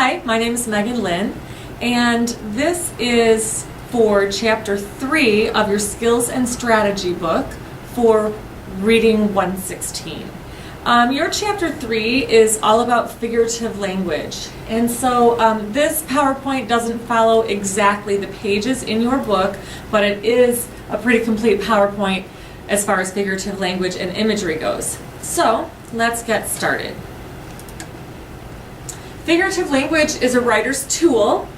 Hi, my name is Megan Lynn, and this is for Chapter 3 of your Skills and Strategy book for Reading 116. Your Chapter 3 is all about figurative language, and so this PowerPoint doesn't follow exactly the pages in your book, but it is a pretty complete PowerPoint as far as figurative language and imagery goes. So, let's get started. Figurative language is a writer's tool.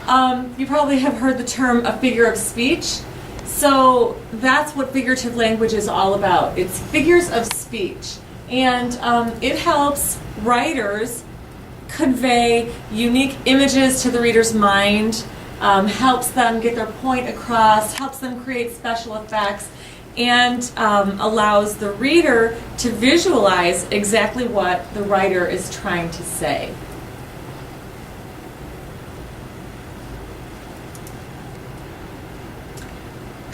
You probably have heard the term a figure of speech. So that's what figurative language is all about. It's figures of speech. And it helps writers convey unique images to the reader's mind, helps them get their point across, helps them create special effects, and allows the reader to visualize exactly what the writer is trying to say.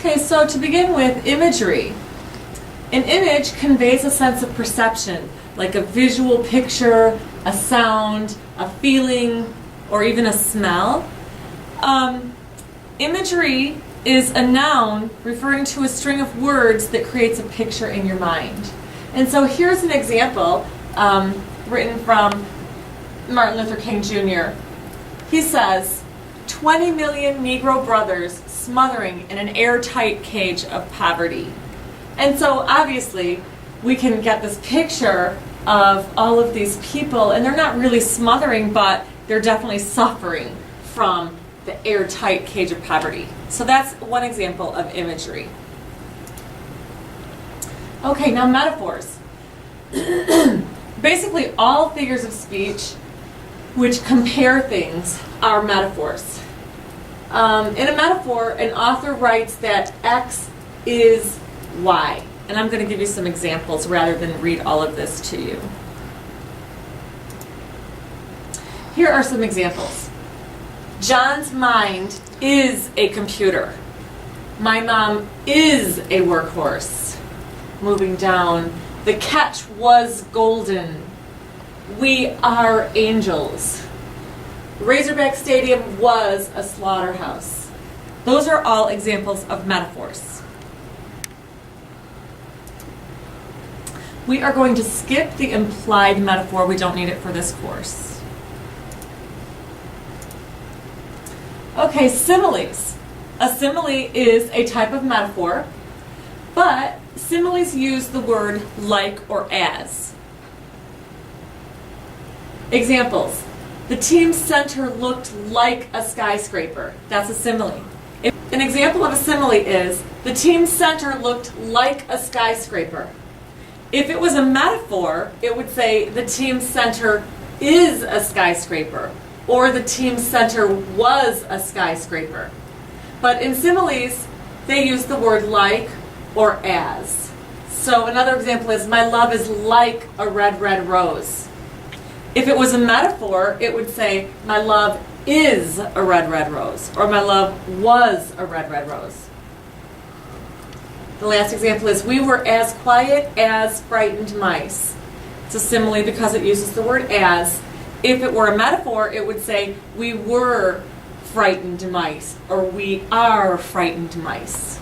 Okay, so to begin with, imagery. An image conveys a sense of perception, like a visual picture, a sound, a feeling, or even a smell. Imagery is a noun referring to a string of words that creates a picture in your mind. And so here's an example written from Martin Luther King Jr. He says, 20 million Negro brothers smothering in an airtight cage of poverty. And so obviously we can get this picture of all of these people, and they're not really smothering, but they're definitely suffering from the airtight cage of poverty. So that's one example of imagery. Okay, now metaphors. Basically all figures of speech which compare things are metaphors. In a metaphor, an author writes that X is Y. And I'm going to give you some examples rather than read all of this to you. Here are some examples. John's mind is a computer. My mom is a workhorse. Moving down, the catch was golden. We are angels. Razorback Stadium was a slaughterhouse. Those are all examples of metaphors. We are going to skip the implied metaphor. We don't need it for this course. Okay, similes. A simile is a type of metaphor, but similes use the word like or as. Examples. The team center looked like a skyscraper. That's a simile. An example of a simile is, the team center looked like a skyscraper. If it was a metaphor, it would say, the team center is a skyscraper, or the team center was a skyscraper. But in similes, they use the word like or as. So another example is, my love is like a red, red rose. If it was a metaphor, it would say, my love is a red, red rose, or my love was a red, red rose. The last example is, we were as quiet as frightened mice. It's a simile because it uses the word as. If it were a metaphor, it would say, we were frightened mice, or we are frightened mice.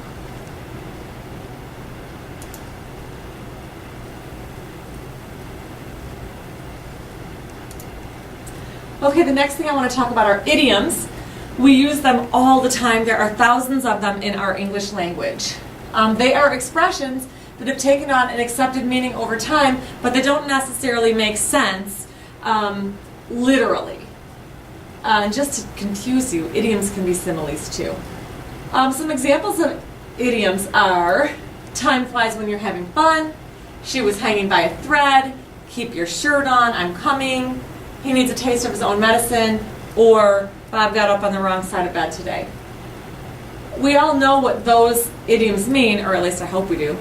Okay, the next thing I want to talk about are idioms. We use them all the time. There are thousands of them in our English language. They are expressions that have taken on an accepted meaning over time, but they don't necessarily make sense literally. And just to confuse you, idioms can be similes too. Some examples of idioms are, time flies when you're having fun, she was hanging by a thread, keep your shirt on, I'm coming, he needs a taste of his own medicine, or Bob got up on the wrong side of bed today. We all know what those idioms mean, or at least I hope we do.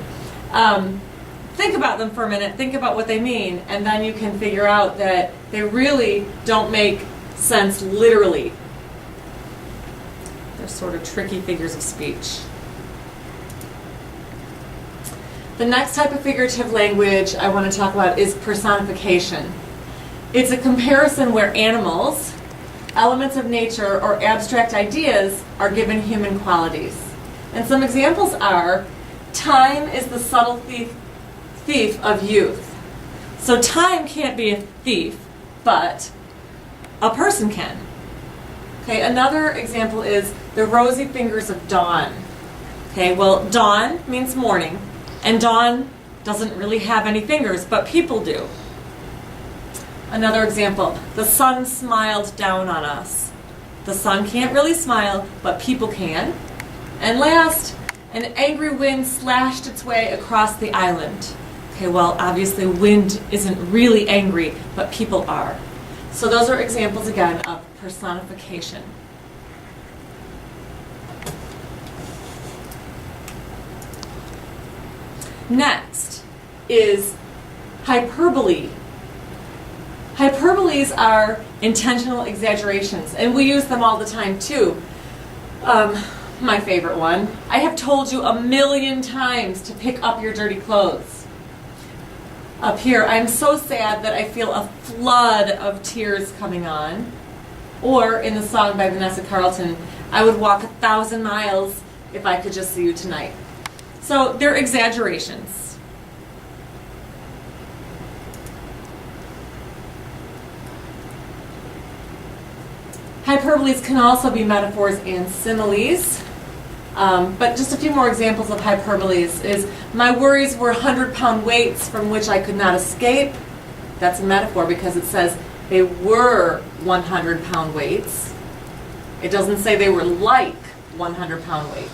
Think about them for a minute, think about what they mean, and then you can figure out that they really don't make sense literally. They're sort of tricky figures of speech. The next type of figurative language I want to talk about is personification. It's a comparison where animals, elements of nature or abstract ideas are given human qualities. And some examples are, time is the subtle thief of youth. So time can't be a thief, but a person can. Okay, another example is the rosy fingers of dawn. Okay, well, dawn means morning, and dawn doesn't really have any fingers, but people do. Another example, the sun smiled down on us. The sun can't really smile, but people can. And last, an angry wind slashed its way across the island. Okay, well, obviously wind isn't really angry, but people are. So those are examples, again, of personification. Next is hyperbole. Hyperboles are intentional exaggerations, and we use them all the time too. My favorite one, I have told you 1,000,000 times to pick up your dirty clothes. Up here, I'm so sad that I feel a flood of tears coming on. Or in the song by Vanessa Carlton, I would walk 1,000 miles if I could just see you tonight. So they're exaggerations. Hyperboles can also be metaphors and similes. But just a few more examples of hyperboles is, my worries were 100-pound weights from which I could not escape. That's a metaphor because it says they were 100-pound weights. It doesn't say they were like 100-pound weights.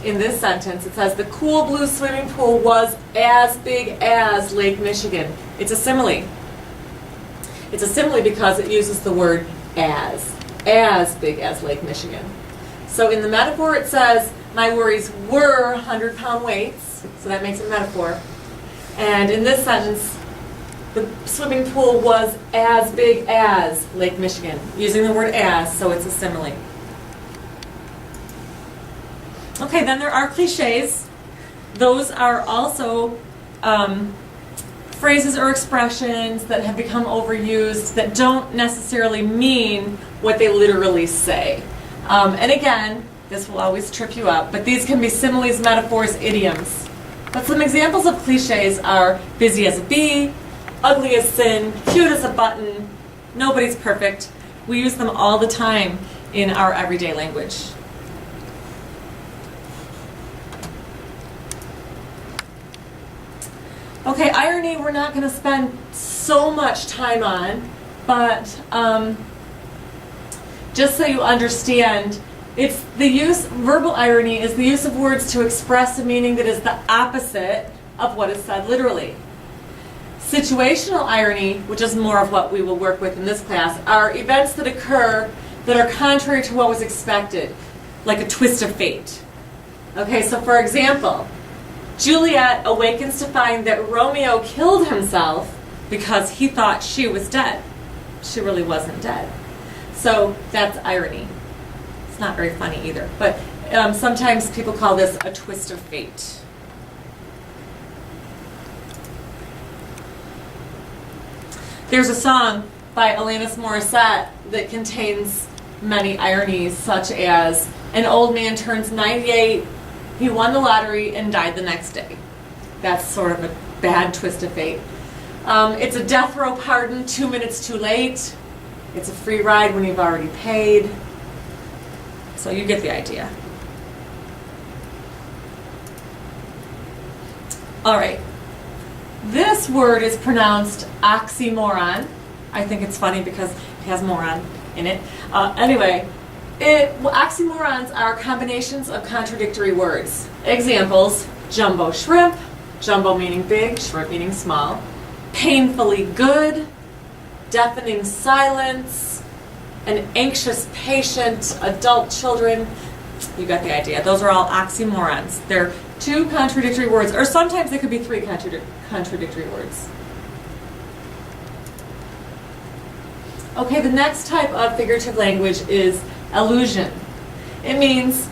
In this sentence, it says the cool blue swimming pool was as big as Lake Michigan. It's a simile. It's a simile because it uses the word as big as Lake Michigan. So in the metaphor it says, my worries were 100-pound weights, so that makes it a metaphor. And in this sentence, the swimming pool was as big as Lake Michigan, using the word as, so it's a simile. Okay, then there are cliches. Those are also phrases or expressions that have become overused that don't necessarily mean what they literally say. And again, this will always trip you up, but these can be similes, metaphors, idioms. But some examples of cliches are busy as a bee, ugly as sin, cute as a button, nobody's perfect. We use them all the time in our everyday language. Okay, irony we're not going to spend so much time on, but just so you understand, it's the use, verbal irony is the use of words to express a meaning that is the opposite of what is said literally. Situational irony, which is more of what we will work with in this class, are events that occur that are contrary to what was expected, like a twist of fate. Okay, so for example, Juliet awakens to find that Romeo killed himself because he thought she was dead. She really wasn't dead. So that's irony. It's not very funny either, but sometimes people call this a twist of fate. There's a song by Alanis Morissette that contains many ironies, such as, an old man turns 98, he won the lottery and died the next day. That's sort of a bad twist of fate. It's a death row pardon 2 minutes too late. It's a free ride when you've already paid. So you get the idea. All right. This word is pronounced oxymoron. I think it's funny because it has moron in it. Anyway, oxymorons are combinations of contradictory words. Examples, jumbo shrimp, jumbo meaning big, shrimp meaning small, painfully good, deafening silence, an anxious patient, adult children. You got the idea. Those are all oxymorons. They're two contradictory words, or sometimes they could be three contradictory words. Okay, the next type of figurative language is allusion. It means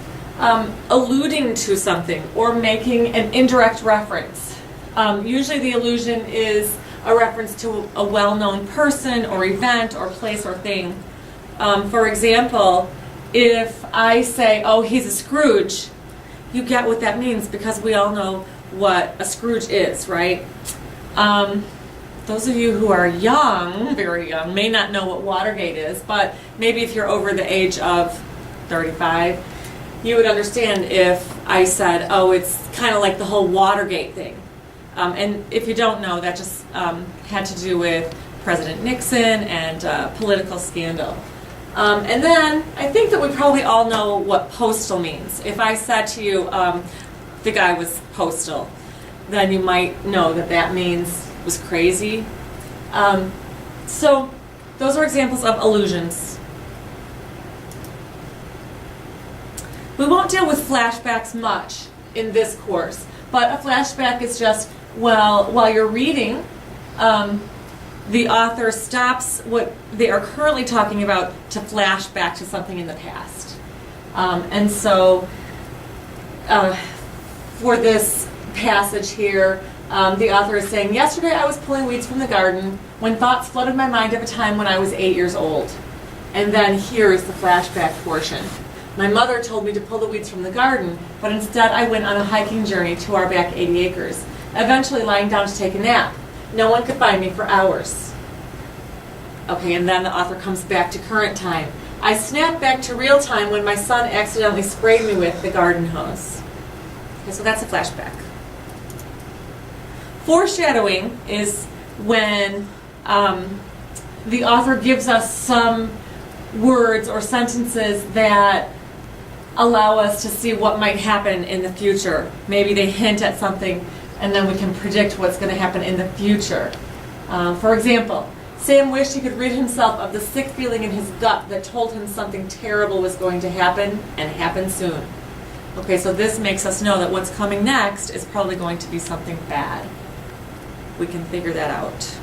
alluding to something or making an indirect reference. Usually the allusion is a reference to a well-known person or event or place or thing. For example, if I say, oh, he's a Scrooge, you get what that means because we all know what a Scrooge is, right? Those of you who are young, very young, may not know what Watergate is, but maybe if you're over the age of 35, you would understand if I said, oh, it's kind of like the whole Watergate thing. And if you don't know, that just had to do with President Nixon and political scandal. And then I think that we probably all know what postal means. If I said to you, the guy was postal, then you might know that that means was crazy. So those are examples of allusions. We won't deal with flashbacks much in this course, but a flashback is just, well, while you're reading, the author stops what they are currently talking about to flash back to something in the past. And so for this passage here, the author is saying, yesterday I was pulling weeds from the garden when thoughts flooded my mind of a time when I was 8 years old. And then here is the flashback portion. My mother told me to pull the weeds from the garden, but instead I went on a hiking journey to our back 80 acres, eventually lying down to take a nap. No one could find me for hours. Okay, and then the author comes back to current time. I snapped back to real time when my son accidentally sprayed me with the garden hose. Okay, so that's a flashback. Foreshadowing is when the author gives us some words or sentences that allow us to see what might happen in the future. Maybe they hint at something and then we can predict what's going to happen in the future. For example, Sam wished he could rid himself of the sick feeling in his gut that told him something terrible was going to happen and happen soon. Okay, so this makes us know that what's coming next is probably going to be something bad. We can figure that out.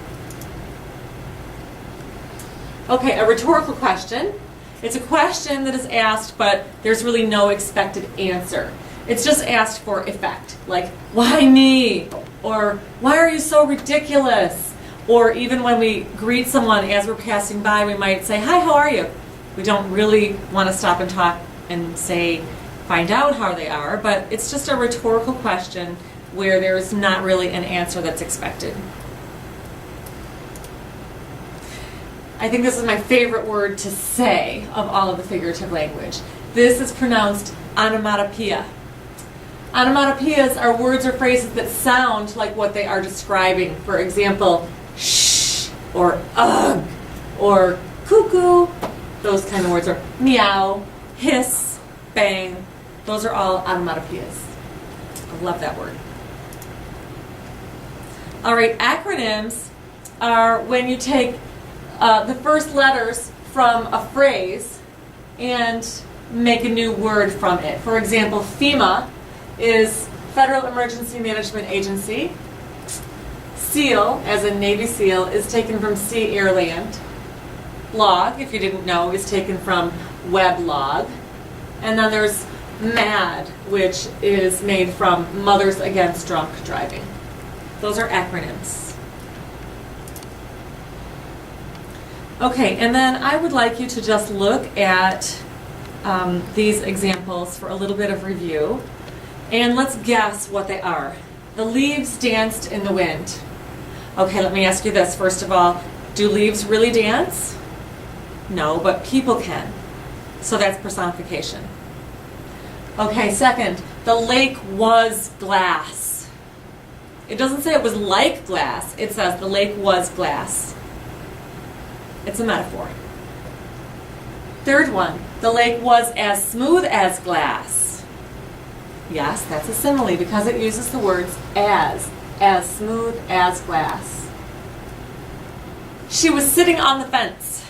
Okay, a rhetorical question. It's a question that is asked, but there's really no expected answer. It's just asked for effect, like, why me? Or, why are you so ridiculous? Or even when we greet someone as we're passing by, we might say, hi, how are you? We don't really want to stop and talk and say, find out how they are, but it's just a rhetorical question where there's not really an answer that's expected. I think this is my favorite word to say of all of the figurative language. This is pronounced onomatopoeia. Onomatopoeias are words or phrases that sound like what they are describing. For example, shh, or ugh, or cuckoo, those kind of words, or meow, hiss, bang. Those are all onomatopoeias. I love that word. All right, acronyms are when you take the first letters from a phrase and make a new word from it. For example, FEMA is Federal Emergency Management Agency. SEAL, as in Navy SEAL, is taken from Sea Air Land. Blog, if you didn't know, is taken from Weblog. And then there's MAD, which is made from Mothers Against Drunk Driving. Those are acronyms. Okay, and then I would like you to just look at these examples for a little bit of review. And let's guess what they are. The leaves danced in the wind. Okay, let me ask you this. First of all, do leaves really dance? No, but people can. So that's personification. Okay, second, the lake was glass. It doesn't say it was like glass. It says the lake was glass. It's a metaphor. Third one, the lake was as smooth as glass. Yes, that's a simile because it uses the words as smooth as glass. She was sitting on the fence.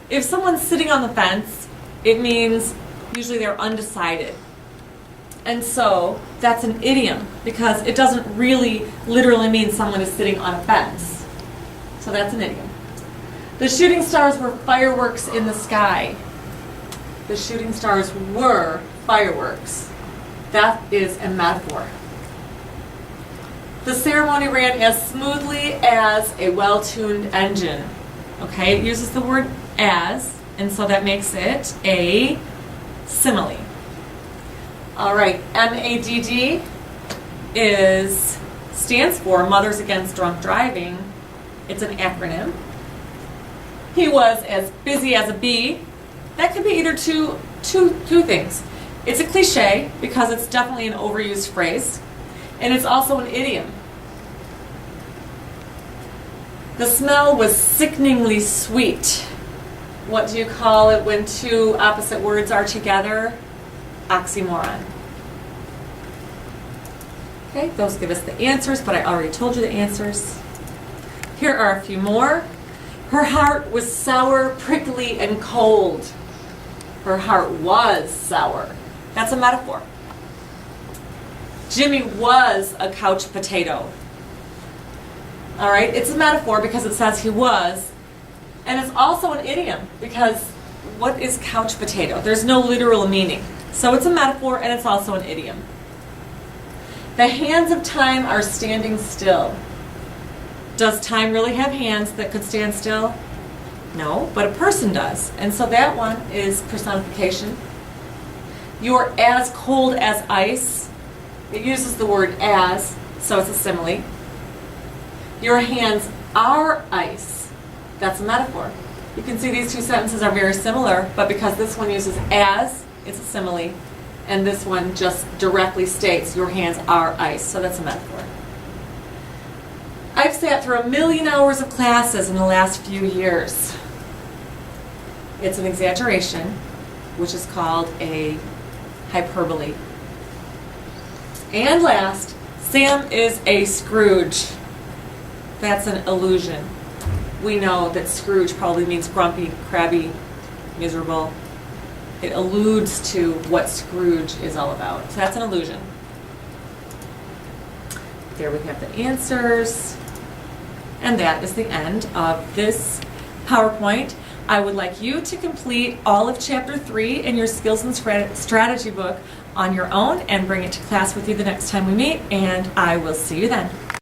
If someone's sitting on the fence, it means usually they're undecided. And so that's an idiom because it doesn't really literally mean someone is sitting on a fence. So that's an idiom. The shooting stars were fireworks in the sky. The shooting stars were fireworks. That is a metaphor. The ceremony ran as smoothly as a well-tuned engine. Okay, it uses the word as And so that makes it a simile. All right, MADD stands for Mothers Against Drunk Driving. It's an acronym. He was as busy as a bee. That could be either two things. It's a cliche because it's definitely an overused phrase, and it's also an idiom. The smell was sickeningly sweet. What do you call it when two opposite words are together? Oxymoron. Okay, those give us the answers, but I already told you the answers. Here are a few more. Her heart was sour, prickly, and cold. Her heart was sour. That's a metaphor. Jimmy was a couch potato. All right, it's a metaphor because it says he was, and it's also an idiom because what is couch potato? There's no literal meaning. So it's a metaphor and it's also an idiom. The hands of time are standing still. Does time really have hands that could stand still? No, but a person does. And so that one is personification. You're as cold as ice. It uses the word as, so it's a simile. Your hands are ice. That's a metaphor. You can see these two sentences are very similar, but because this one uses as, it's a simile, and this one just directly states your hands are ice, so that's a metaphor. I've sat through 1,000,000 hours of classes in the last few years. It's an exaggeration, which is called a hyperbole. And last, Sam is a Scrooge. That's an illusion. We know that Scrooge probably means grumpy, crabby, miserable. It alludes to what Scrooge is all about. So that's an illusion. There we have the answers. And that is the end of this PowerPoint. I would like you to complete all of Chapter 3 in your Skills and Strategy book on your own and bring it to class with you the next time we meet, and I will see you then.